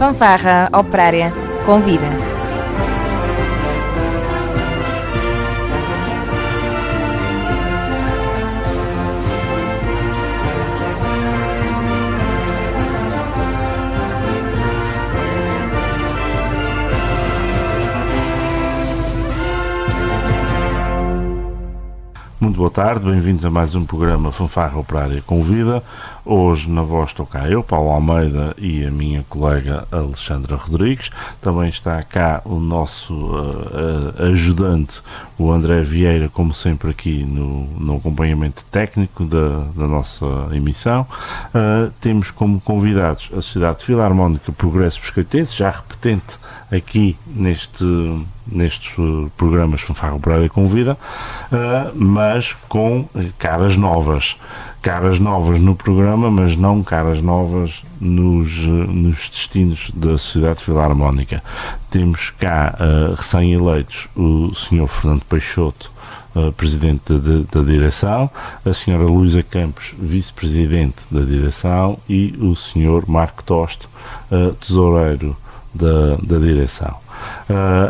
Fanfarra Operária convida. Muito boa tarde, bem-vindos a mais um programa Fanfarra Operária Convida. Hoje na voz estou cá eu, Paulo Almeida, e a minha colega Alexandra Rodrigues. Também está cá o nosso ajudante, o André Vieira, como sempre aqui no acompanhamento técnico da nossa emissão. Temos como convidados a Sociedade Filarmónica Progresso Biscoitense, já repetente aqui nestes programas Fanfarra Operária Convida, mas com caras novas no programa, mas não caras novas nos destinos da Sociedade Filarmónica. Temos cá recém-eleitos o Sr. Fernando Peixoto, Presidente da Direção, a Sra. Luísa Campos, Vice-Presidente da Direção, e o Sr. Marco Tosto, Tesoureiro da Direção.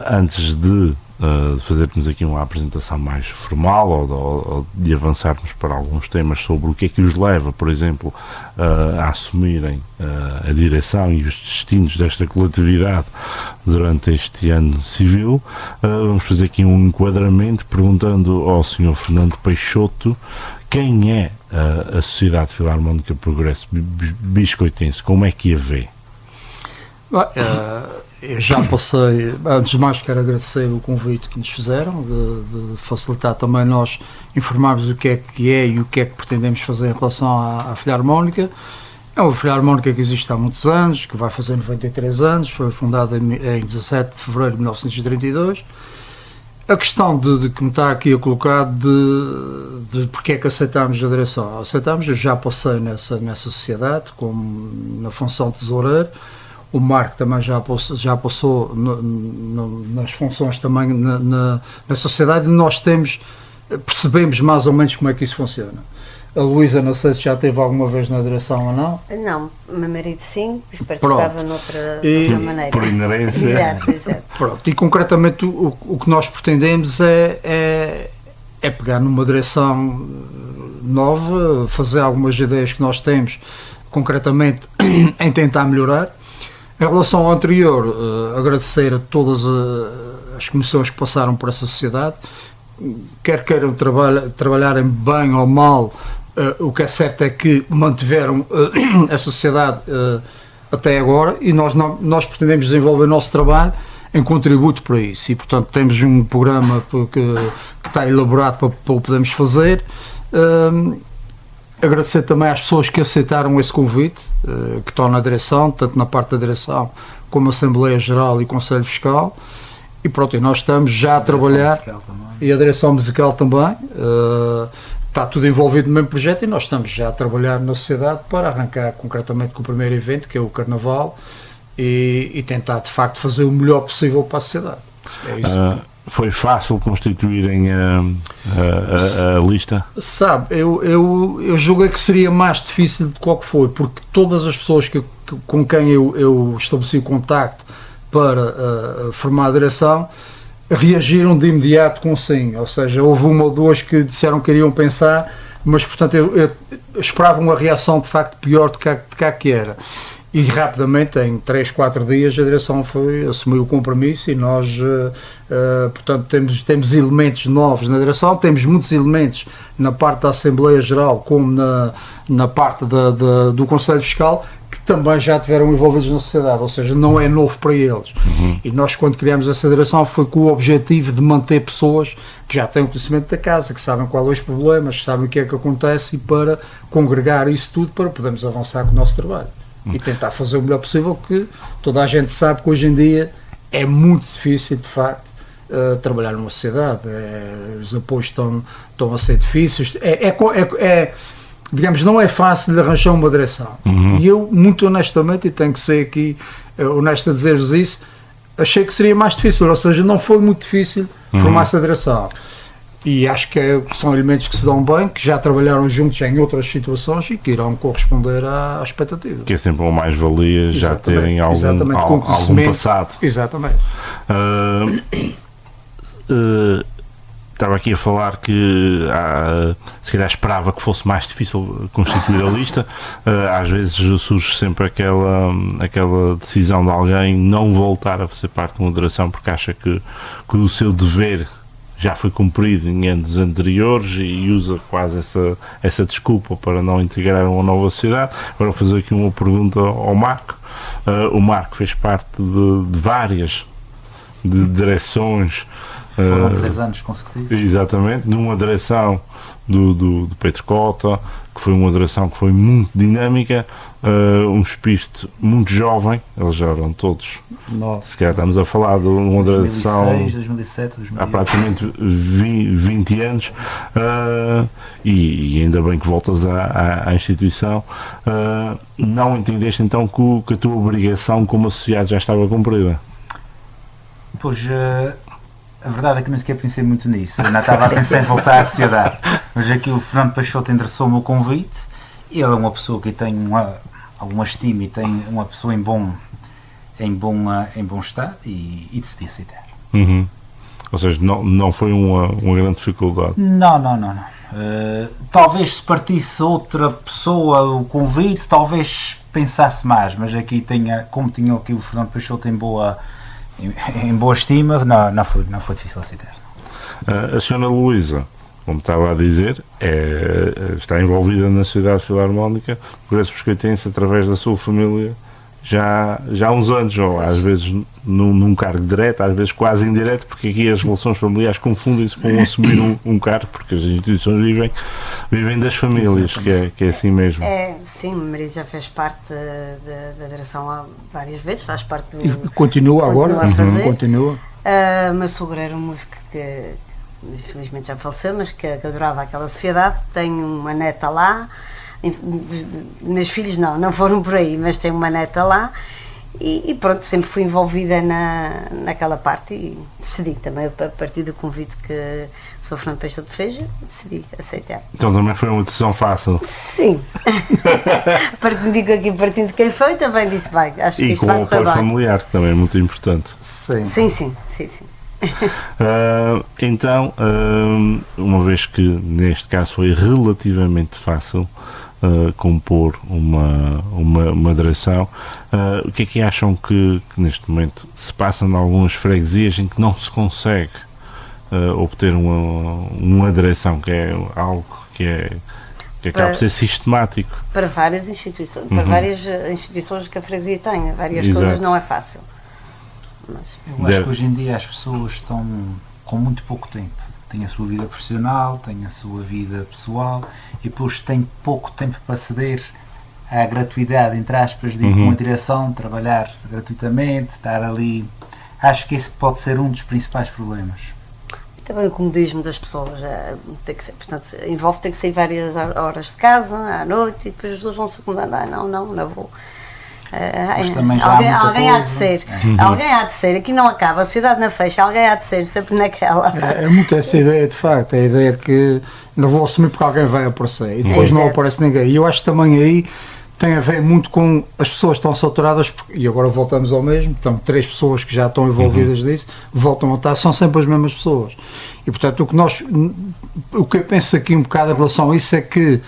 Antes de fazermos aqui uma apresentação mais formal ou de avançarmos para alguns temas sobre o que é que os leva, por exemplo, a assumirem a direção e os destinos desta coletividade durante este ano civil, vamos fazer aqui um enquadramento perguntando ao Sr. Fernando Peixoto quem é a Sociedade Filarmónica Progresso Biscoitense, como é que a vê? Eu já passei, antes de mais quero agradecer o convite que nos fizeram, de facilitar também nós informarmos o que é e o que é que pretendemos fazer em relação à Filarmónica. É uma Filarmónica que existe há muitos anos, que vai fazer 93 anos, foi fundada em 17 de fevereiro de 1932. A questão de que me está aqui a colocar de porque é que aceitámos a direção. Aceitámos, eu já passei nessa sociedade, como na função de tesoureiro. O Marco também já passou nas funções também na sociedade. Nós percebemos mais ou menos como é que isso funciona. A Luísa, não sei se já esteve alguma vez na direção ou não. Não, o meu marido sim, mas participava noutra maneira. Por inerência. Exato. Pronto, e concretamente o que nós pretendemos é pegar numa direção nova, fazer algumas ideias que nós temos, concretamente em tentar melhorar. Em relação ao anterior, agradecer a todas as comissões que passaram por essa sociedade, quer queiram trabalharem bem ou mal, o que é certo é que mantiveram a sociedade até agora, e nós pretendemos desenvolver o nosso trabalho em contributo para isso, e portanto temos um programa que está elaborado para o podermos fazer. Agradecer também às pessoas que aceitaram esse convite, que estão na direção, tanto na parte da direção como a Assembleia Geral e Conselho Fiscal, e pronto, e nós estamos já a trabalhar, e a direção musical também, está tudo envolvido no mesmo projeto, e nós estamos já a trabalhar na sociedade para arrancar concretamente com o primeiro evento, que é o Carnaval, e tentar de facto fazer o melhor possível para a sociedade. É isso. Foi fácil constituírem a lista? Sabe, eu julguei que seria mais difícil do que o que foi, porque todas as pessoas com quem eu estabeleci o contacto para formar a direção reagiram de imediato com sim, ou seja, houve uma ou duas que disseram que iriam pensar, mas portanto eu esperava uma reação de facto pior do que era. E rapidamente, em 3, 4 dias, a direção assumiu o compromisso, e nós, portanto, temos elementos novos na direção, temos muitos elementos na parte da Assembleia Geral, como na parte do Conselho Fiscal, que também já estiveram envolvidos na sociedade, ou seja, não é novo para eles. E nós, quando criamos essa direção, foi com o objetivo de manter pessoas que já têm o conhecimento da casa, que sabem quais são os problemas, que sabem o que é que acontece, e para congregar isso tudo para podermos avançar com o nosso trabalho. E tentar fazer o melhor possível, que toda a gente sabe que hoje em dia é muito difícil, de facto, trabalhar numa sociedade. Os apoios estão a ser difíceis. Digamos, não é fácil de arranjar uma direção. E eu, muito honestamente, e tenho que ser aqui honesto a dizer-vos isso, achei que seria mais difícil, ou seja, não foi muito difícil formar essa direção. e acho que são elementos que se dão bem, que já trabalharam juntos em outras situações e que irão corresponder à expectativa. Que é sempre uma mais-valia já terem algum passado. Exatamente. Estava aqui a falar que se calhar esperava que fosse mais difícil constituir a lista. Às vezes surge sempre aquela decisão de alguém não voltar a fazer parte de uma direção porque acha que o seu dever já foi cumprido em anos anteriores e usa quase essa desculpa para não integrar uma nova sociedade. Agora vou fazer aqui uma pergunta ao Marco. O Marco fez parte de várias direções. Foram 3 anos consecutivos. Exatamente, numa direção do Pedro Cota, que foi uma direção que foi muito dinâmica, um espírito muito jovem, eles já eram todos, se calhar estamos a falar de uma direção 2007, 2008. há praticamente 20 anos, e ainda bem que voltas à instituição. Não entendeste então que a tua obrigação como associado já estava cumprida? Pois, a verdade é que nem sequer pensei muito nisso. Eu ainda estava a pensar em voltar à sociedade. Mas aqui o Fernando Peixoto endereçou-me o convite. Ele é uma pessoa que tem alguma estima e tem uma pessoa em bom estado e decidi aceitar. Uhum. Ou seja, não foi uma grande dificuldade? Não. Talvez se partisse outra pessoa o convite, talvez pensasse mais. Mas aqui como tinha aqui o Fernando Peixoto em boa estima, não foi difícil aceitar. A senhora Luísa, como estava a dizer, está envolvida na Sociedade Filarmónica Progresso Pescoitense através da sua família já há uns anos, ou às vezes num cargo direto, às vezes quase indireto, porque aqui as relações familiares confundem-se com assumir um cargo, porque as instituições vivem das famílias, que é assim mesmo. Sim, o meu marido já fez parte da direção há várias vezes, faz parte do... E continua agora? Continua. Meu sogro era um músico que infelizmente já faleceu, mas que adorava aquela sociedade. Tenho uma neta lá, meus filhos não foram por aí, mas tenho uma neta lá e pronto, sempre fui envolvida naquela parte e decidi também, a partir do convite que o Sr. Fernando Peixoto fez, decidi aceitar. Então também foi uma decisão fácil? Sim. Partindo de quem foi, também disse, acho que isto vai correr bem. E com o apoio familiar, que também é muito importante. Sim. Então, uma vez que neste caso foi relativamente fácil compor uma direção, o que é que acham que neste momento se passa em algumas freguesias em que não se consegue obter uma direção, que é algo que acaba por ser sistemático? Para várias instituições, para várias instituições que a freguesia tem, várias coisas não é fácil. Eu acho que hoje em dia as pessoas estão com muito pouco tempo. Têm a sua vida profissional, têm a sua vida pessoal e depois têm pouco tempo para ceder à gratuidade, entre aspas, de uma direção, trabalhar gratuitamente, estar ali. Acho que esse pode ser um dos principais problemas. E também o comodismo das pessoas. Tem que ser, portanto, tem que sair várias horas de casa, à noite, e depois as pessoas vão se acomodando. Não vou. Alguém há de ser. Alguém há de ser. Aqui não acaba, a sociedade não fecha, alguém há de ser, sempre naquela. É muito essa ideia, de facto, a ideia que não vou assumir porque alguém vai aparecer e depois não aparece ninguém. E eu acho que também aí tem a ver muito com as pessoas que estão saturadas, e agora voltamos ao mesmo, estão 3 pessoas que já estão envolvidas nisso, voltam a estar, são sempre as mesmas pessoas. E portanto o que eu penso aqui um bocado em relação a isso é que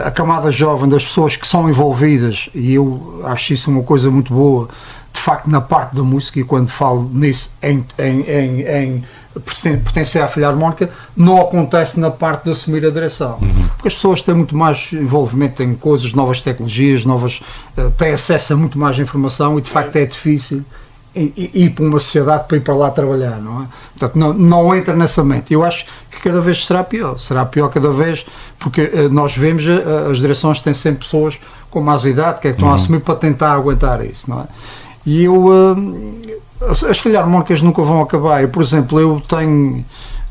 a camada jovem das pessoas que são envolvidas, e eu acho isso uma coisa muito boa, de facto, na parte da música, e quando falo nisso em pertencer à Filarmónica, não acontece na parte de assumir a direção, porque as pessoas têm muito mais envolvimento em coisas, novas tecnologias, têm acesso a muito mais informação e de facto é difícil ir para uma sociedade para ir para lá trabalhar, não é? Portanto, não entra nessa mente. Eu acho que cada vez será pior cada vez, porque nós vemos as direções têm sempre pessoas com mais idade que estão a assumir para tentar aguentar isso, não é? E as Filarmónicas nunca vão acabar. Eu, por exemplo,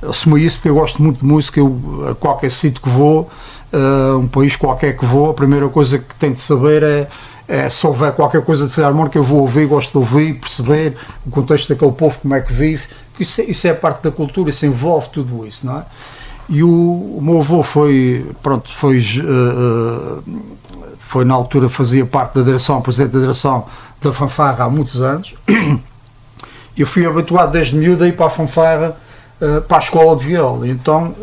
assumi isso porque eu gosto muito de música. A qualquer sítio que vou, um país qualquer que vou, a primeira coisa que tenho de saber se houver qualquer coisa de Filarmónica, eu vou ouvir, gosto de ouvir, perceber o contexto daquele povo, como é que vive, isso é parte da cultura, isso envolve tudo isso, não é? E o meu avô foi na altura, fazia parte da direção, presidente da direção da fanfarra há muitos anos. Eu fui habituado desde miúdo a ir para a fanfarra, para a escola de viola. Então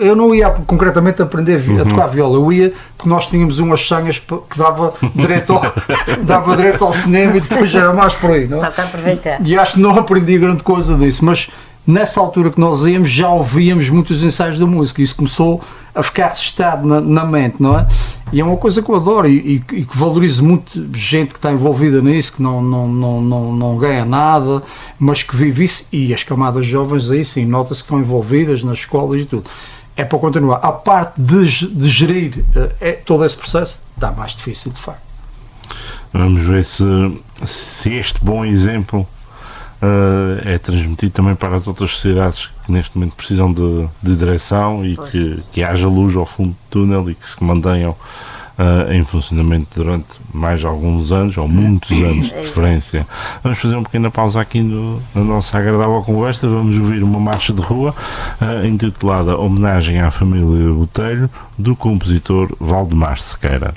eu não ia concretamente aprender a tocar viola, eu ia porque nós tínhamos umas senhas que dava direto ao cinema, e depois era mais por aí, não é? E acho que não aprendi grande coisa disso, mas nessa altura que nós íamos já ouvíamos muitos ensaios da música, e isso começou a ficar registado na mente, não é? E é uma coisa que eu adoro e que valorizo muito, gente que está envolvida nisso, que não ganha nada, mas que vive isso, e as camadas jovens aí sim, nota-se que estão envolvidas nas escolas e tudo. É para continuar. A parte de gerir todo esse processo está mais difícil, de facto. Vamos ver se este bom exemplo é transmitido também para as outras sociedades que neste momento precisam de direção e que haja luz ao fundo do túnel e que se mantenham em funcionamento durante mais alguns anos, ou muitos anos de preferência. Vamos fazer uma pequena pausa aqui na nossa agradável conversa. Vamos ouvir uma marcha de rua intitulada Homenagem à Família Botelho, do compositor Valdemar Sequeira.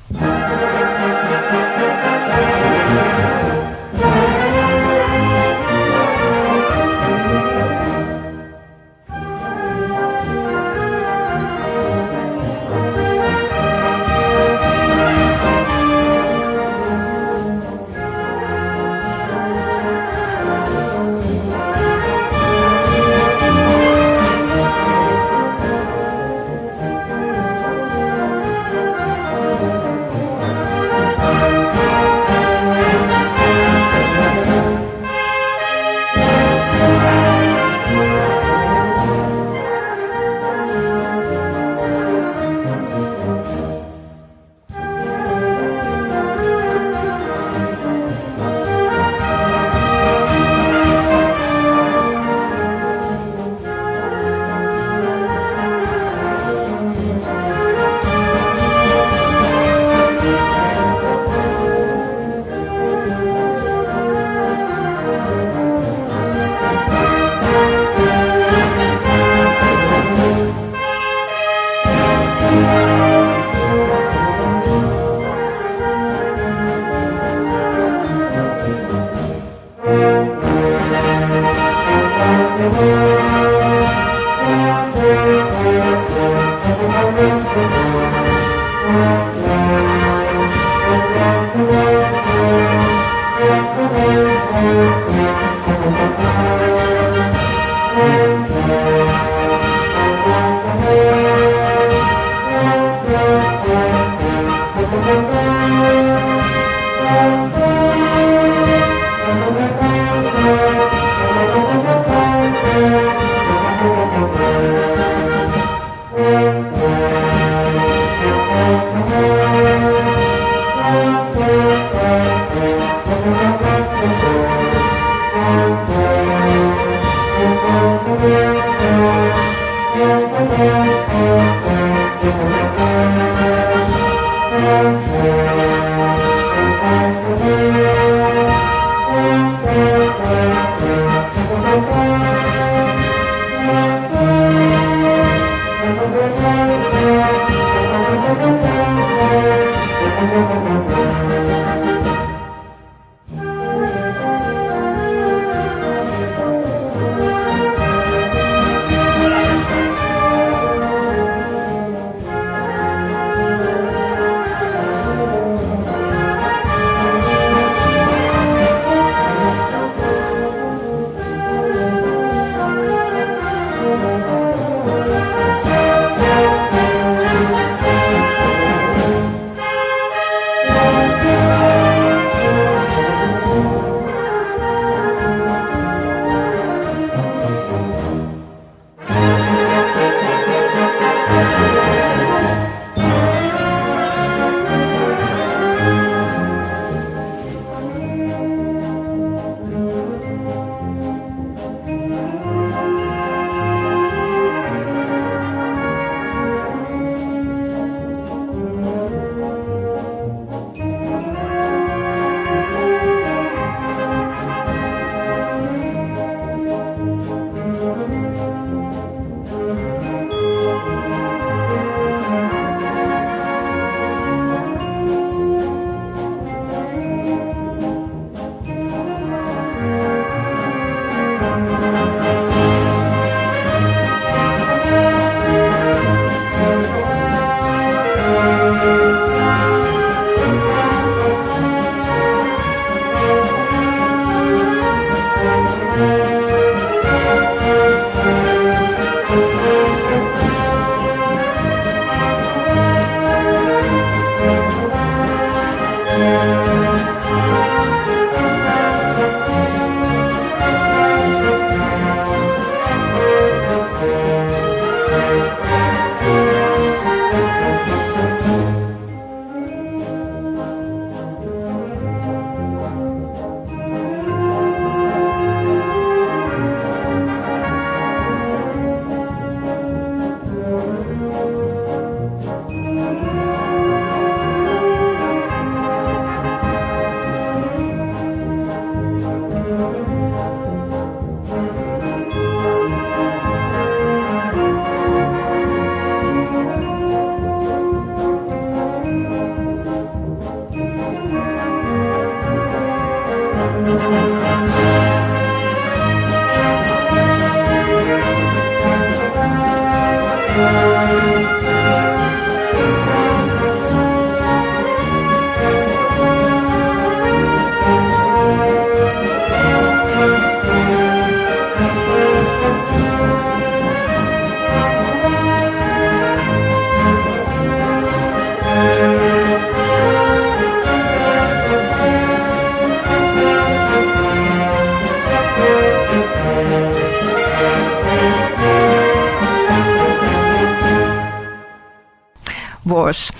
Boas.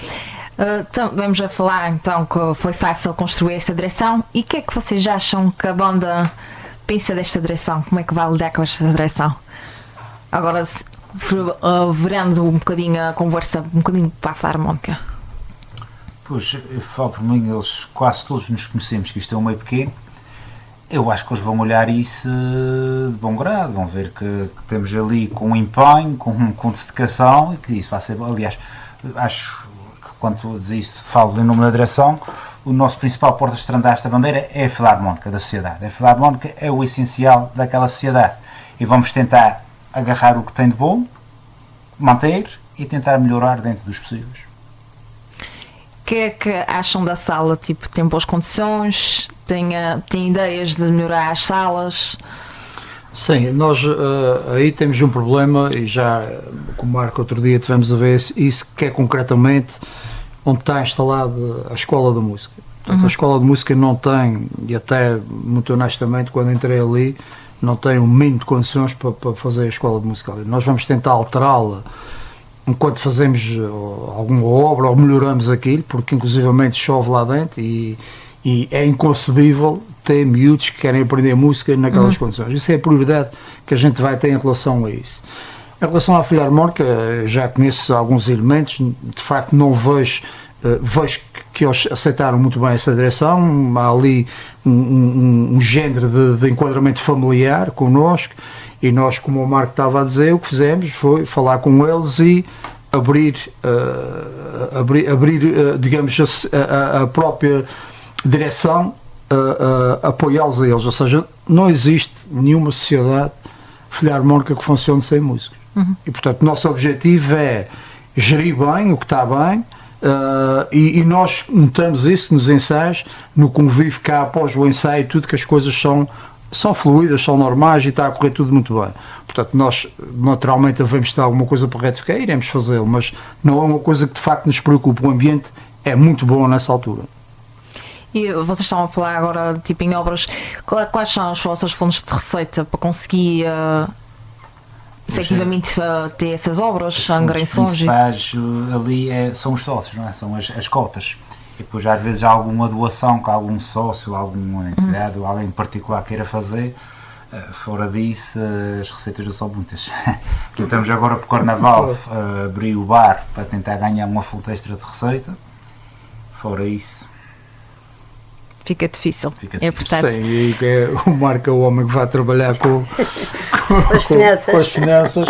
Então, vamos a falar então que foi fácil construir essa direção. E o que é que vocês acham que a banda pensa desta direção? Como é que vai lidar com esta direção? Agora, virando um bocadinho a conversa, um bocadinho para a Filarmónica. Pois, eu falo por mim, eles quase todos nos conhecemos, que isto é um meio pequeno. Eu acho que eles vão olhar isso de bom grado, vão ver que temos ali com empenho, com dedicação, e que isso vai ser, aliás, acho que quando diz isto, falo em nome da direção, o nosso principal porta-estandarte da bandeira é a Filarmónica da sociedade. A Filarmónica é o essencial daquela sociedade e vamos tentar agarrar o que tem de bom, manter e tentar melhorar dentro dos possíveis. O que é que acham da sala? Tipo, tem boas condições? Tem ideias de melhorar as salas? Sim, nós aí temos um problema e já com o Marco outro dia tivemos a ver isso, que é concretamente onde está instalada a Escola de Música. Portanto, a Escola de Música não tem, e até muito honestamente quando entrei ali, não tem um mínimo de condições para fazer a Escola de Música ali. Nós vamos tentar alterá-la enquanto fazemos alguma obra ou melhoramos aquilo, porque inclusivamente chove lá dentro e é inconcebível ter miúdos que querem aprender música naquelas condições. Isso é a prioridade que a gente vai ter em relação a isso. Em relação à Filarmónica, já conheço alguns elementos, de facto não vejo que eles aceitaram muito bem essa direção, há ali um género de enquadramento familiar connosco, e nós, como o Marco estava a dizer, o que fizemos foi falar com eles e abrir digamos, a própria direção, apoiá-los a eles, ou seja, não existe nenhuma sociedade filarmónica que funcione sem músicos. E portanto o nosso objetivo é gerir bem o que está bem, e nós notamos isso nos ensaios, no convívio cá após o ensaio, tudo, que as coisas são fluídas, são normais e está a correr tudo muito bem. Portanto, nós naturalmente devemos ter alguma coisa para retificar, iremos fazê-lo, mas não é uma coisa que de facto nos preocupa. O ambiente é muito bom nessa altura. E vocês estão a falar agora, tipo, em obras, quais são as vossas fontes de receita para conseguir efetivamente ter essas obras, angariações? Os principais ali são os sócios, não é? São as cotas. E depois às vezes há alguma doação que algum sócio, alguma entidade ou alguém em particular queira fazer. Fora disso, as receitas não são muitas. Tentamos agora para o Carnaval abrir o bar para tentar ganhar uma fonte extra de receita. Fora isso, fica difícil. Portanto... Sim, e o Marco é o homem que vai trabalhar com as finanças.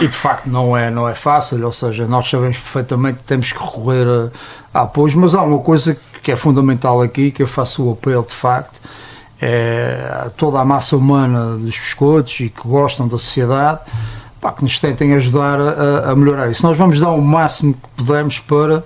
E de facto não é fácil, ou seja, nós sabemos perfeitamente que temos que recorrer a apoios, mas há uma coisa que é fundamental aqui, que eu faço o apelo de facto, é toda a massa humana dos biscoitos e que gostam da sociedade, que nos tentem ajudar a melhorar isso. Nós vamos dar o máximo que pudermos para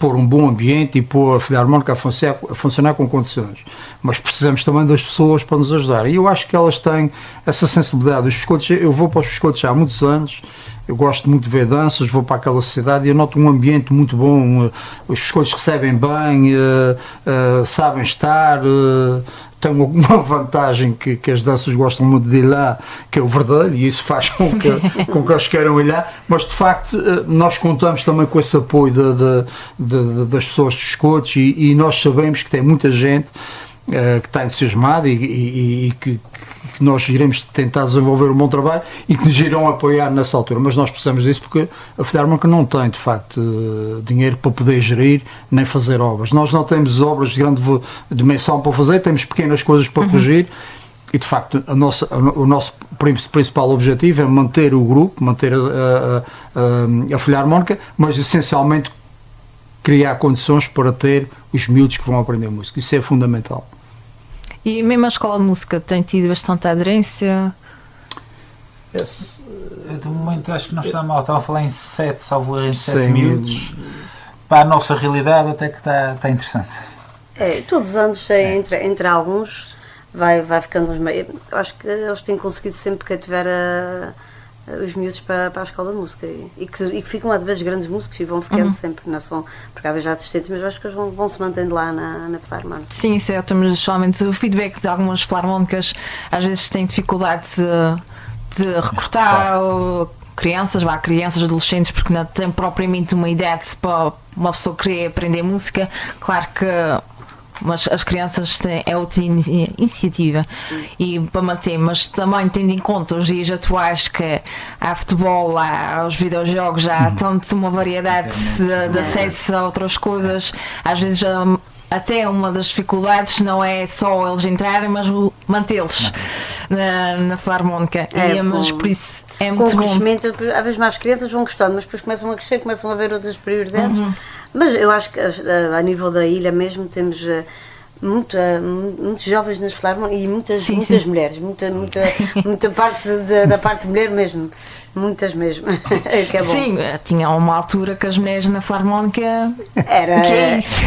pôr um bom ambiente e pôr a Filarmónica a funcionar com condições, mas precisamos também das pessoas para nos ajudar, e eu acho que elas têm essa sensibilidade. Os biscoitos, eu vou para os biscoitos há muitos anos, eu gosto muito de ver danças, vou para aquela sociedade e eu noto um ambiente muito bom, os biscoitos recebem bem, sabem estar, tem uma vantagem que as danças gostam muito de ir lá, que é o verdelho, e isso faz com que eles queiram ir lá, mas de facto nós contamos também com esse apoio das pessoas dos biscoitos, e nós sabemos que tem muita gente que está entusiasmada e que nós iremos tentar desenvolver um bom trabalho e que nos irão apoiar nessa altura, mas nós precisamos disso porque a Filarmónica não tem de facto dinheiro para poder gerir nem fazer obras. Nós não temos obras de grande dimensão para fazer, temos pequenas coisas para corrigir, e de facto o nosso principal objetivo é manter o grupo, manter a Filarmónica, mas essencialmente criar condições para ter os miúdos que vão aprender música. Isso é fundamental. E mesmo a escola de música tem tido bastante aderência? De momento acho que não está mal, estava a falar em 7, salvo em 7 miúdos. Para a nossa realidade até que está interessante. Todos os anos, entre alguns, vai ficando uns meio. Eu acho que eles têm conseguido sempre cativar os miúdos para a escola de música e que ficam a vez grandes músicos e vão ficando sempre, não são, porque há vezes já assistentes, mas eu acho que eles vão se mantendo lá na Filarmónica. Sim, certo, mas somente o feedback de algumas filarmónicas às vezes têm dificuldade de recrutar crianças, adolescentes, porque não têm propriamente uma idade para uma pessoa querer aprender música. Claro que mas as crianças é outra iniciativa e para manter, mas também tendo em conta os dias atuais que há futebol, há os videojogos, há tanto uma variedade de acesso a outras coisas, às vezes até uma das dificuldades não é só eles entrarem, mas mantê-los na Filarmónica. Mas por isso é muito bom. Com o crescimento, às vezes mais crianças vão gostando, mas depois começam a crescer, começam a ver outras prioridades. Mas eu acho que a nível da ilha mesmo temos muitos jovens nas Filarmónicas e muitas mulheres, muita parte da parte de mulher mesmo. Muitas mesmo. Que é bom. Sim, tinha uma altura que as mulheres na Filarmónica era. Que é isso?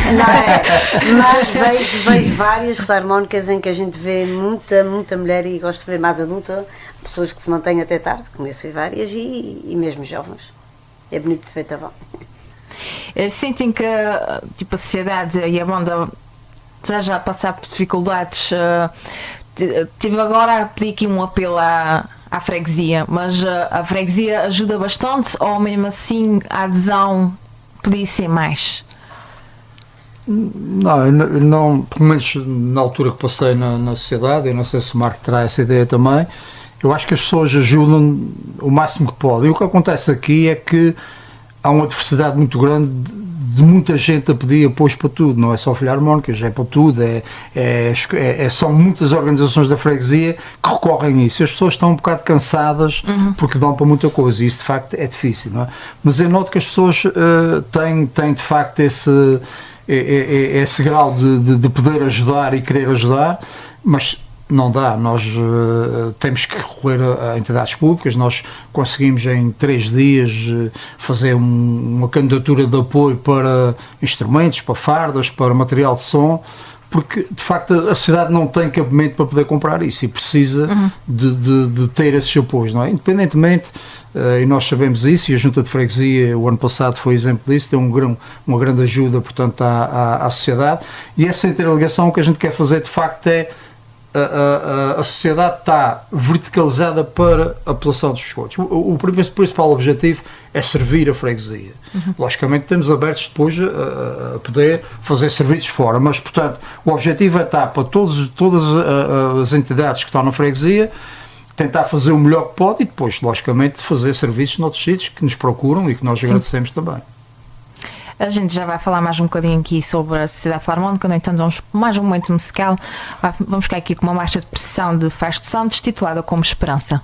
Mas vejo várias filarmónicas em que a gente vê muita mulher e gosto de ver mais adulta, pessoas que se mantêm até tarde, conheço várias e mesmo jovens. É bonito de ver também. Sentem que tipo, a sociedade e a banda já a passar por dificuldades. Tive agora a pedir aqui um apelo à freguesia, mas a freguesia ajuda bastante ou mesmo assim a adesão podia ser mais? Não, pelo menos na altura que passei na sociedade, eu não sei se o Marco terá essa ideia também, eu acho que as pessoas ajudam o máximo que podem. E o que acontece aqui é que há uma diversidade muito grande de muita gente a pedir apoio para tudo, não é só Filarmónicas, é para tudo, são muitas organizações da freguesia que recorrem a isso. As pessoas estão um bocado cansadas porque dão para muita coisa e isso de facto é difícil, não é? Mas eu noto que as pessoas têm de facto esse grau de poder ajudar e querer ajudar, mas não dá, nós temos que recorrer a entidades públicas. Nós conseguimos em 3 dias fazer uma candidatura de apoio para instrumentos, para fardas, para material de som, porque de facto a cidade não tem cabimento para poder comprar isso e precisa de ter esses apoios, não é? Independentemente, e nós sabemos isso, e a Junta de Freguesia o ano passado foi exemplo disso, deu uma grande ajuda, portanto, à sociedade, e essa interligação que a gente quer fazer de facto é a sociedade está verticalizada para a população dos esgotos. O principal objetivo é servir a freguesia. Logicamente temos abertos depois a poder fazer serviços fora, mas portanto o objetivo é estar para todas as entidades que estão na freguesia, tentar fazer o melhor que pode e depois logicamente fazer serviços noutros sítios que nos procuram e que nós agradecemos também. A gente já vai falar mais um bocadinho aqui sobre a Sociedade Filarmónica, no entanto vamos mais um momento musical. Vamos ficar aqui com uma marcha de procissão de Faz Santos titulada como Esperança.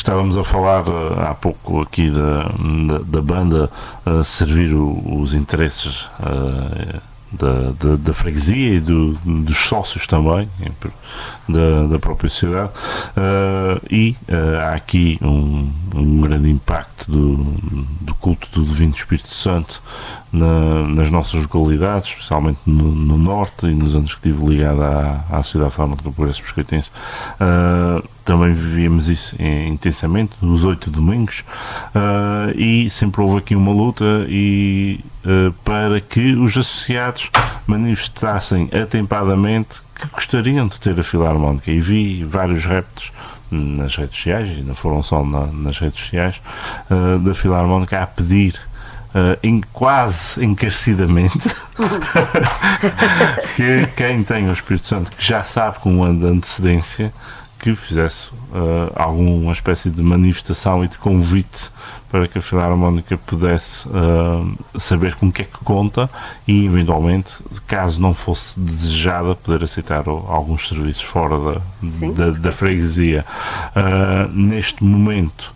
Estávamos a falar há pouco aqui da banda servir os interesses da freguesia e dos sócios também, da própria sociedade, e há aqui um grande impacto do culto do Divino Espírito Santo nas nossas localidades, especialmente no Norte, e nos anos que estive ligado à Sociedade Fórmula do Progresso Biscoitense. Também vivíamos isso intensamente nos 8 domingos, e sempre houve aqui uma luta para que os associados manifestassem atempadamente que gostariam de ter a Filarmónica, e vi vários reptos nas redes sociais, e não foram só nas redes sociais, da Filarmónica a pedir quase encarecidamente que quem tem o Espírito Santo, que já sabe com um ano de antecedência, que fizesse alguma espécie de manifestação e de convite para que a Filarmónica pudesse saber com o que é que conta e, eventualmente, caso não fosse desejada, poder aceitar alguns serviços fora da freguesia. Neste momento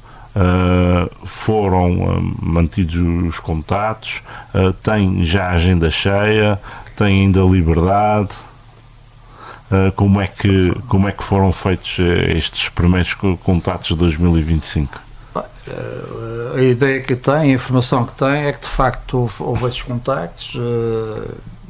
foram mantidos os contatos, tem já a agenda cheia, tem ainda liberdade. Como é que foram feitos estes primeiros contatos de 2025? A ideia que tem, a informação que tem é que de facto houve esses contactos.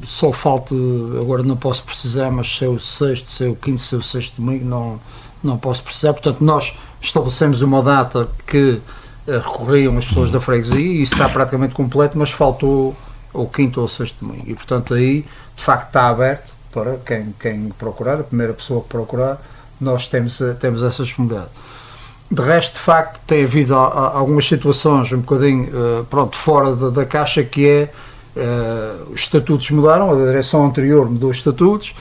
Só falta, agora não posso precisar, mas se é o sexto, se é o quinto, se é o sexto domingo, não posso precisar. Portanto, nós estabelecemos uma data que recorriam as pessoas da freguesia e isso está praticamente completo, mas faltou o quinto ou o sexto domingo. E portanto aí de facto está aberto para quem procurar, a primeira pessoa que procurar, nós temos essa disponibilidade. De resto, de facto, tem havido algumas situações um bocadinho fora da caixa, que é os estatutos mudaram, a direção anterior mudou os estatutos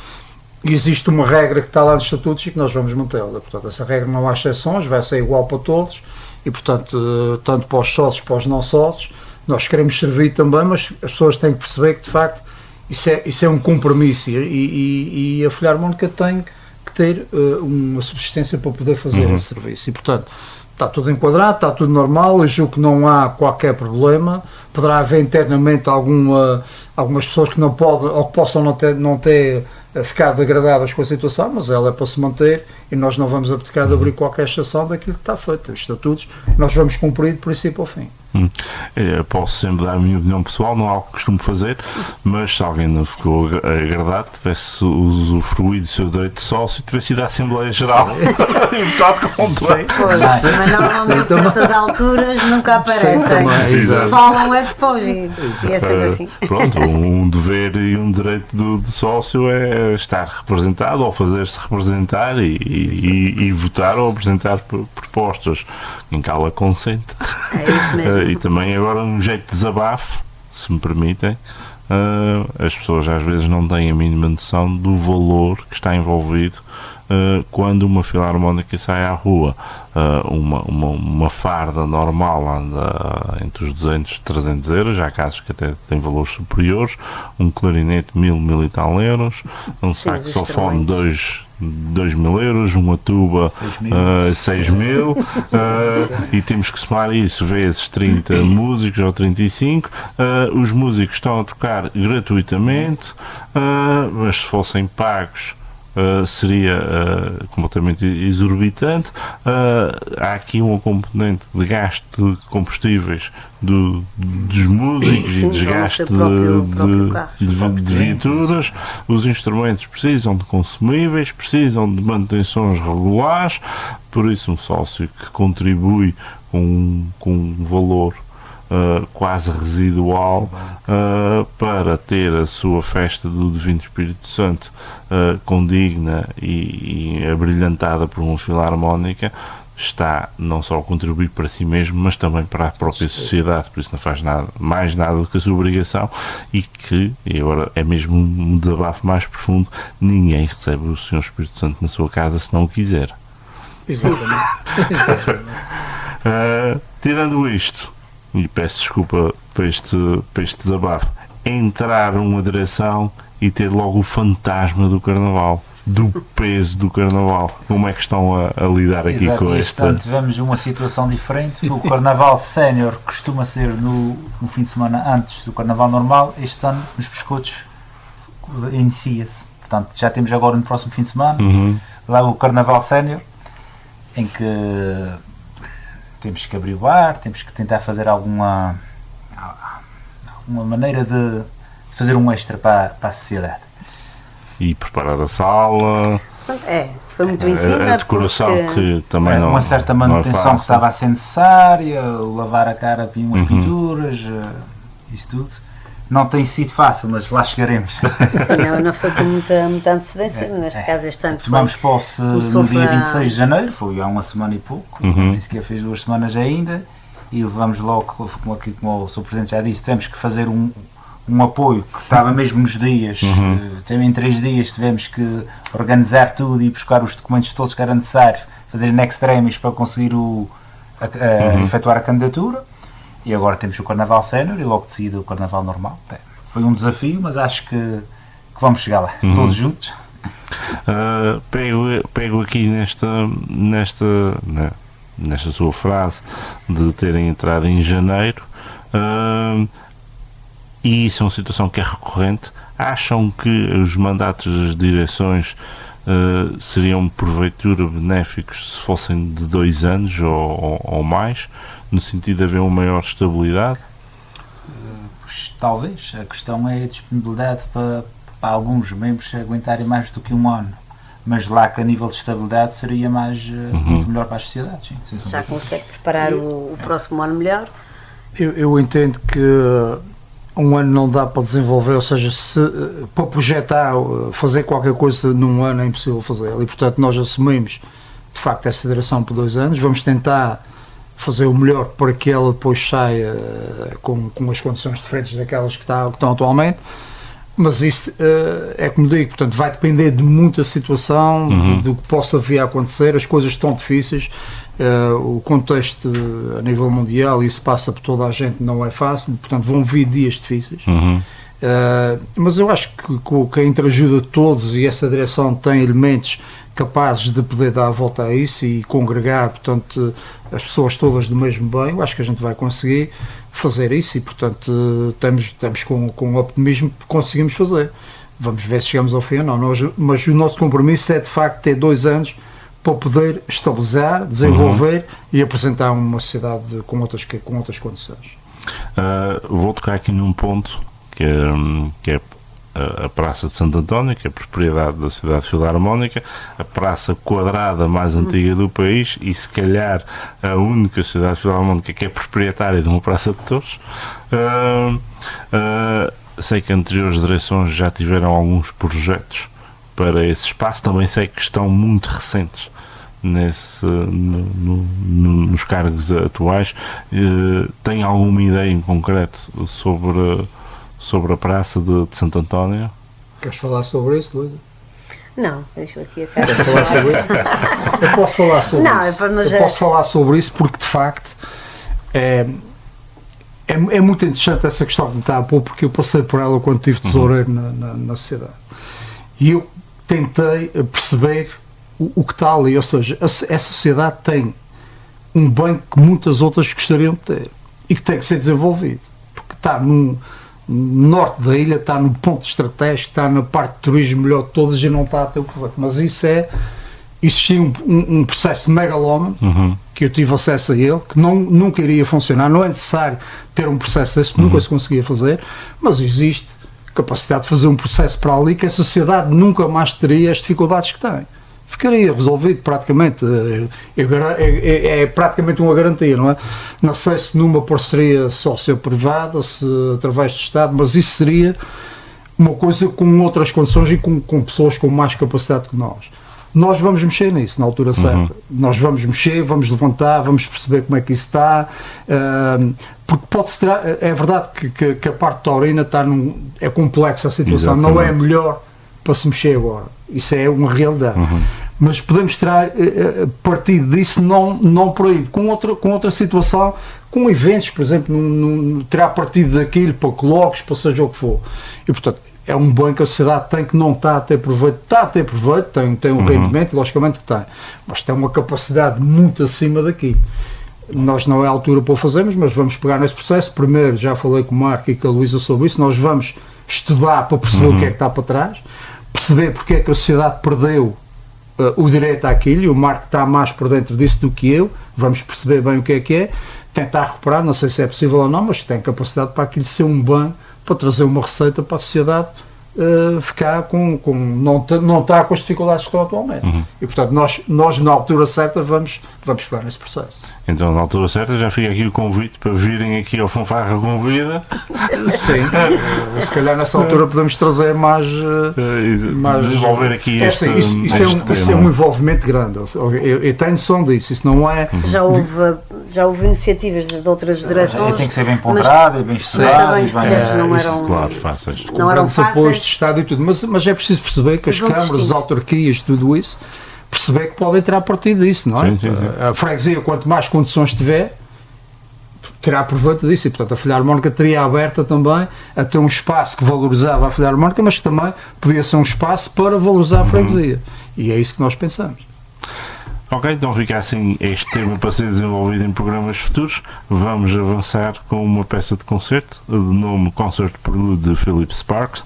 e existe uma regra que está lá nos estatutos e que nós vamos mantê-la. Portanto, essa regra não há exceções, vai ser igual para todos e, portanto, tanto para os sócios, para os não sócios, nós queremos servir também, mas as pessoas têm que perceber que, de facto, isso é um compromisso e a Filarmónica tem que ter uma subsistência para poder fazer esse serviço. E, portanto, está tudo enquadrado, está tudo normal, eu julgo que não há qualquer problema. Poderá haver internamente algumas pessoas que não podem ou que possam não ter ficado agradadas com a situação, mas ela é para se manter e nós não vamos abdicar de abrir qualquer exceção daquilo que está feito. Os estatutos nós vamos cumprir de princípio ao fim. Eu posso sempre dar a minha opinião pessoal, não é algo que costumo fazer, mas se alguém não ficou agradado, tivesse usufruído do seu direito de sócio, tivesse ido à Assembleia Geral e votado contra. Mas normalmente nessas alturas nunca aparecem. Falam é depois e é sempre assim. Pronto, um dever e um direito do sócio é estar representado ou fazer-se representar e votar ou apresentar propostas. Quem cala consente. É isso mesmo. E também agora um jeito de desabafo, se me permitem. As pessoas às vezes não têm a mínima noção do valor que está envolvido quando uma filarmónica sai à rua. Uma farda normal anda entre os 200 e 300 euros, há casos que até têm valores superiores, um clarinete 1000 e tal euros, um saxofone 2.000 euros, uma tuba 6.000 e temos que somar isso vezes 30 músicos ou 35. Os músicos estão a tocar gratuitamente, mas se fossem pagos seria completamente exorbitante. Há aqui uma componente de gasto de combustíveis dos músicos e desgaste de viaturas. Os instrumentos precisam de consumíveis, precisam de manutenções regulares, por isso um sócio que contribui com um valor quase residual para ter a sua festa do Divino Espírito Santo condigna e abrilhantada por uma filarmónica, está não só a contribuir para si mesmo, mas também para a própria sociedade, por isso não faz mais nada do que a sua obrigação e agora é mesmo um desabafo mais profundo, ninguém recebe o Senhor Espírito Santo na sua casa se não o quiser. Exatamente. Tirando isto, e peço desculpa para este desabafo, entrar numa direção e ter logo o fantasma do Carnaval. do peso do Carnaval. Como é que estão a lidar aqui Exato, com este esta... ano tivemos uma situação diferente, porque o Carnaval Sénior costuma ser no fim de semana antes do Carnaval normal. Este ano nos pescoços inicia-se, portanto já temos agora no próximo fim de semana lá o Carnaval Sénior, em que temos que abrir o bar, temos que tentar fazer alguma maneira de fazer um extra para a sociedade. E preparar a sala... Foi muito em cima. A decoração porque... que também não... Uma certa manutenção que estava a ser necessária, lavar a cara para umas pinturas, isso tudo. Não tem sido fácil, mas lá chegaremos. Sim, não foi com muita antecedência, mas neste caso este ano tomamos posse no dia 26 de janeiro, foi há uma semana e pouco, nem sequer fez 2 semanas ainda, e levamos logo, como o Sr. Presidente já disse, tivemos que fazer um apoio que estava mesmo nos dias, em 3 dias tivemos que organizar tudo e buscar os documentos todos que era necessário, fazer in extremis para conseguir efetuar a candidatura. E agora temos o Carnaval Sénior e logo de seguida o Carnaval normal. Foi um desafio, mas acho que vamos chegar lá, todos juntos. Pego aqui nesta sua frase de terem entrado em janeiro, e isso é uma situação que é recorrente. Acham que os mandatos das direções seriam porventura benéficos se fossem de 2 anos ou mais, no sentido de haver uma maior estabilidade? Talvez. A questão é a disponibilidade para alguns membros aguentarem mais do que 1 ano. Mas lá que a nível de estabilidade seria muito melhor para as sociedades. Sim, já consegue preparar o próximo ano melhor? Eu entendo que 1 ano não dá para desenvolver, ou seja, para projetar, fazer qualquer coisa num ano é impossível fazer. E portanto nós assumimos de facto essa direção por 2 anos, vamos tentar fazer o melhor para que ela depois saia com as condições diferentes daquelas que estão atualmente, mas isso é como digo, portanto vai depender de muita situação, do que possa vir a acontecer. As coisas estão difíceis, o contexto a nível mundial, isso passa por toda a gente, não é fácil, portanto vão vir dias difíceis, mas eu acho que a entreajuda de todos e essa direção tem elementos capazes de poder dar a volta a isso e congregar, portanto, as pessoas todas do mesmo bem. Eu acho que a gente vai conseguir fazer isso e, portanto, estamos com optimismo que conseguimos fazer. Vamos ver se chegamos ao fim ou não. Mas o nosso compromisso é, de facto, ter 2 anos para poder estabilizar, desenvolver e apresentar uma sociedade com outras condições. Vou tocar aqui num ponto que é a Praça de Santo António, que é propriedade da Sociedade Filarmónica, a praça quadrada mais antiga do país e se calhar a única Sociedade Filarmónica que é proprietária de uma praça de touros. Sei que anteriores direções já tiveram alguns projetos para esse espaço, também sei que estão muito recentes nos cargos atuais. Tem alguma ideia em concreto sobre a Praça de Santo António? Queres falar sobre isso, Luísa? Não, deixa aqui a cara. Queres falar sobre isso? Eu posso falar sobre isso. Eu posso falar sobre isso porque, de facto, é muito interessante essa questão que me está a pôr, porque eu passei por ela quando tive tesoureiro na sociedade. E eu tentei perceber o que está ali, ou seja, essa sociedade tem um bem que muitas outras gostariam de ter e que tem que ser desenvolvido, porque está no norte da ilha, está no ponto estratégico, está na parte de turismo melhor de todas e não está a ter o proveito. Mas existia um processo megalómano que eu tive acesso a ele, que nunca iria funcionar. Não é necessário ter um processo desse, nunca se conseguia fazer, mas existe capacidade de fazer um processo para ali que a sociedade nunca mais teria as dificuldades que tem. Ficaria resolvido praticamente, é praticamente uma garantia, não é? Não sei se numa parceria sócio-privada, se através do Estado, mas isso seria uma coisa com outras condições e com pessoas com mais capacidade que nós. Nós vamos mexer nisso na altura certa. Nós vamos mexer, vamos levantar, vamos perceber como é que isso está, porque pode-se ter, é verdade que a parte taurina é complexa a situação. Exatamente. Não é melhor para se mexer agora, isso é uma realidade. Mas podemos tirar partido disso, não por aí, com outra situação, com eventos, por exemplo, tirar partido daquilo para colóquios, para seja o que for. E portanto, é um bem que a sociedade tem, que não está a ter proveito, tem um rendimento, logicamente que tem, mas tem uma capacidade muito acima daqui. Nós não é a altura para o fazermos, mas vamos pegar nesse processo. Primeiro, já falei com o Marco e com a Luísa sobre isso, nós vamos estudar para perceber o que é que está para trás, perceber porque é que a sociedade perdeu o direito àquilo, e o Marco está mais por dentro disso do que eu, vamos perceber bem o que é, tentar recuperar, não sei se é possível ou não, mas tem capacidade para aquilo ser um bem, para trazer uma receita para a sociedade ficar não está com as dificuldades que estão atualmente. E portanto nós na altura certa vamos pegar nesse processo. Então na altura certa já fica aqui o convite para virem aqui ao Fanfarra Convida. Sim, se calhar nessa altura podemos trazer mais desenvolver aqui isso é um envolvimento grande, eu tenho noção disso, isso não é... Já houve iniciativas de outras direções. Tem que ser bem ponderado, bem estudado, os projetos não eram, claro, fáceis. Não eram apoios de fáceis. Estado e tudo, mas é preciso perceber que as câmaras, as autarquias, tudo isso, perceber que podem tirar partido disso, não é? Sim. A freguesia, quanto mais condições tiver, terá proveito disso, e portanto a Filharmónica teria aberta também a ter um espaço que valorizava a Filharmónica, mas que também podia ser um espaço para valorizar a freguesia, e é isso que nós pensamos. Ok, então fica assim este tema para ser desenvolvido em programas futuros. Vamos avançar com uma peça de concerto, de nome Concert Prelude de Philip Sparks,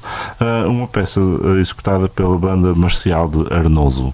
uma peça executada pela banda marcial de Arnoso.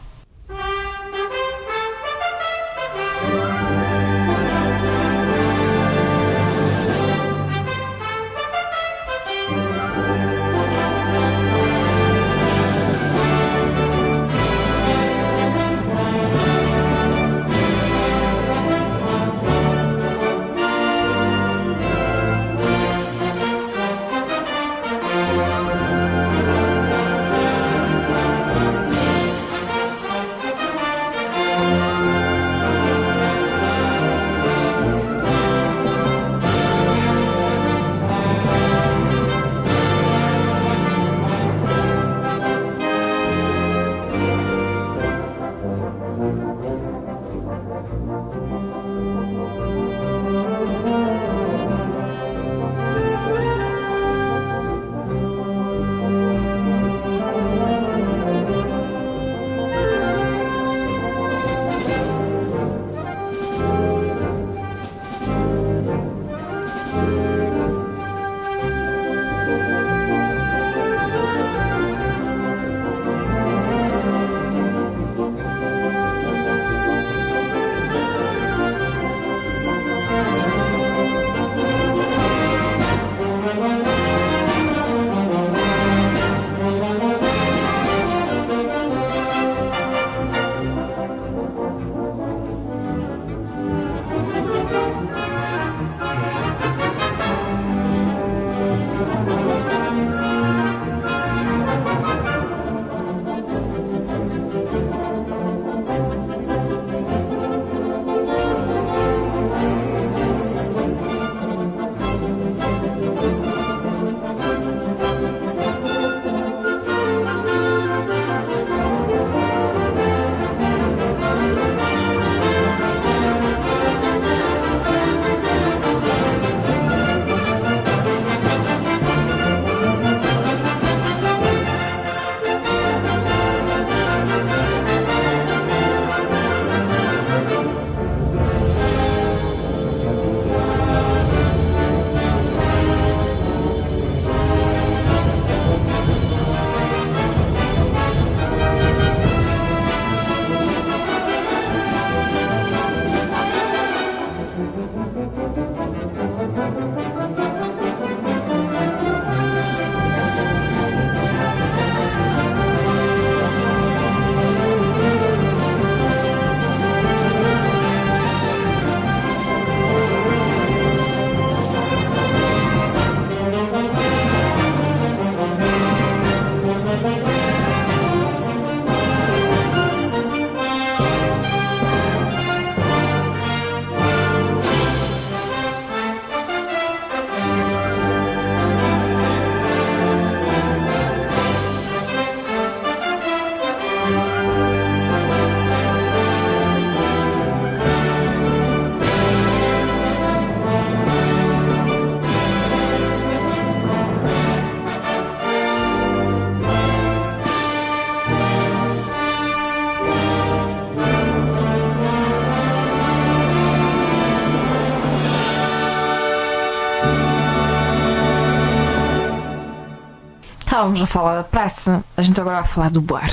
estávamos a falar da praça, a gente agora vai falar do bar.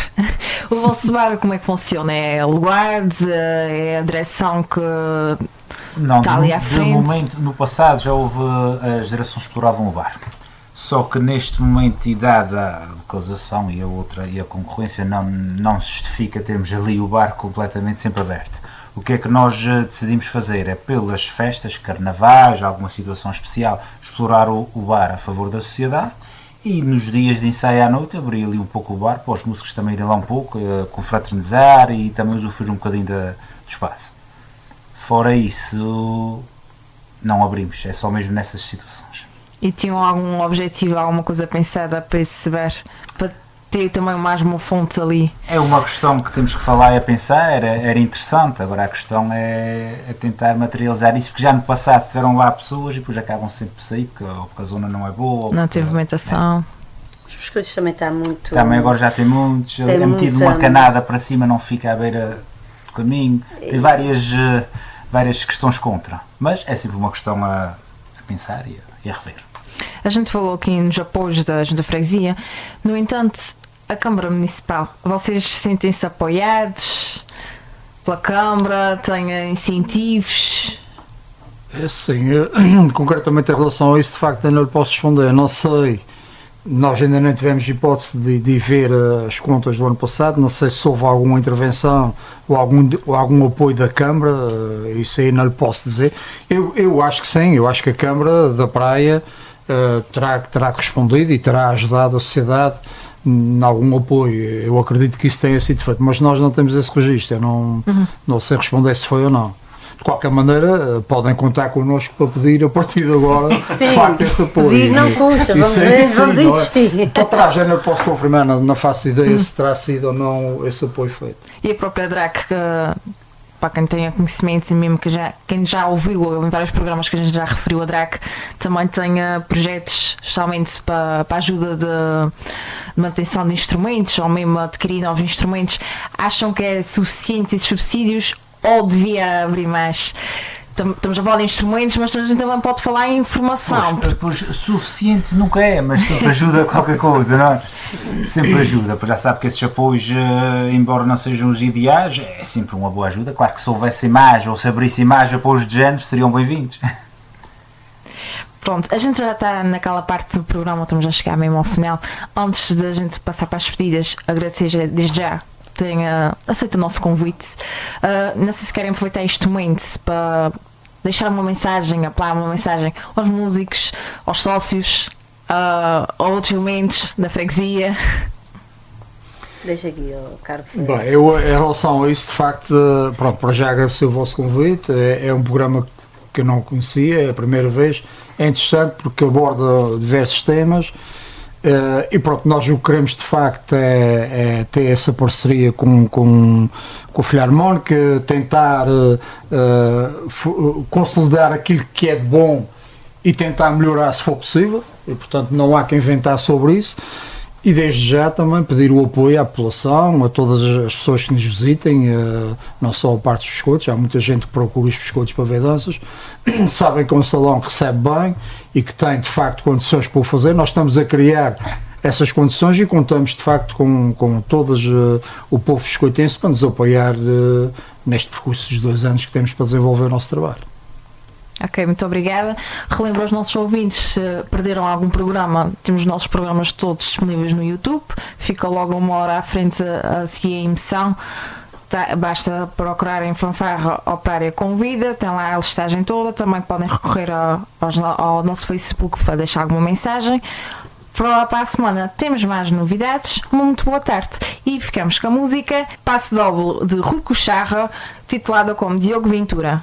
O vosso bar, como é que funciona? É alugados? É a direção que Não, está ali à frente? de momento, no passado já houve, as direções exploravam o bar. Só que neste momento, e dada a localização e a concorrência, não justifica termos ali o bar completamente sempre aberto. O que é que nós decidimos fazer? É pelas festas, carnavais, alguma situação especial, explorar o bar a favor da sociedade, e nos dias de ensaio à noite abrir ali um pouco o bar para os músicos também irem lá um pouco, confraternizar e também usufruir um bocadinho do espaço. Fora isso, não abrimos, é só mesmo nessas situações. E tinham algum objetivo, alguma coisa pensada para esse bar? Para ter também mais uma fonte ali? É uma questão que temos que falar e a pensar, era interessante, agora a questão é tentar materializar isso, porque já no passado tiveram lá pessoas e depois acabam sempre por sair, porque a zona não é boa. Não teve movimentação. Os biscoitos também está muito... Também agora já tem muitos, é metido uma canada para cima, não fica à beira do caminho, tem várias questões contra, mas é sempre uma questão a pensar e a rever. A gente falou aqui nos apoios da Junta de Freguesia, no entanto, a Câmara Municipal, vocês sentem-se apoiados pela Câmara, têm incentivos? Sim, concretamente em relação a isso, de facto, eu não lhe posso responder, não sei. Nós ainda não tivemos hipótese de ver as contas do ano passado, não sei se houve alguma intervenção ou algum apoio da Câmara, isso aí não lhe posso dizer. Eu acho que sim, eu acho que a Câmara da Praia terá respondido e terá ajudado a sociedade em algum apoio. Eu acredito que isso tenha sido feito, mas nós não temos esse registro, eu não sei responder se foi ou não. De qualquer maneira, podem contar connosco para pedir a partir de agora, de facto, esse apoio. Pedir não custa, vamos insistir. Para trás, já não posso confirmar, não faço ideia se terá sido ou não esse apoio feito. E a própria DRAC, para quem tenha conhecimento e mesmo quem já ouviu em vários programas que a gente já referiu, a DRAC também tem projetos justamente para a ajuda de manutenção de instrumentos ou mesmo adquirir novos instrumentos. Acham que é suficiente esses subsídios ou devia abrir mais? Estamos a falar de instrumentos, mas a gente também pode falar em informação. Pois suficiente nunca é, mas sempre ajuda a qualquer coisa, não é? Sempre ajuda, porque já sabe que esses apoios, embora não sejam os ideais, é sempre uma boa ajuda. Claro que se houvesse mais ou se abrisse mais apoios de género, seriam bem-vindos. Pronto, a gente já está naquela parte do programa, estamos a chegar mesmo ao final. Antes da gente passar para as despedidas, agradecer desde já tenha aceito o nosso convite. Não sei se querem aproveitar este momento para deixar uma mensagem, apelar uma mensagem aos músicos, aos sócios, a outros elementos da freguesia. Deixa aqui o Carlos. Bem, eu em relação a isso, de facto, pronto, para já agradecer o vosso convite. É um programa que eu não conhecia, é a primeira vez. É interessante porque aborda diversos temas. E pronto, nós o que queremos de facto é ter essa parceria com a Filarmónica, tentar consolidar aquilo que é de bom e tentar melhorar se for possível, e portanto não há que inventar sobre isso. E desde já também pedir o apoio à população, a todas as pessoas que nos visitem, não só a parte dos biscoitos, há muita gente que procura os biscoitos para ver danças, sabem que é um salão que recebe bem e que tem de facto condições para o fazer. Nós estamos a criar essas condições e contamos de facto com todas o povo biscoitense para nos apoiar neste percurso dos 2 anos que temos para desenvolver o nosso trabalho. Ok, muito obrigada. Relembro aos nossos ouvintes, se perderam algum programa, temos os nossos programas todos disponíveis no YouTube, fica logo 1 hora à frente a seguir a emissão. Basta procurar em Fanfarra Operária Convida, tem lá a listagem toda, também podem recorrer ao nosso Facebook para deixar alguma mensagem. Para a semana temos mais novidades. Uma muito boa tarde e ficamos com a música Passo Doble de Rui Cucharra, titulada como Diogo Ventura.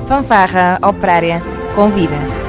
Fanfarra Operária convida.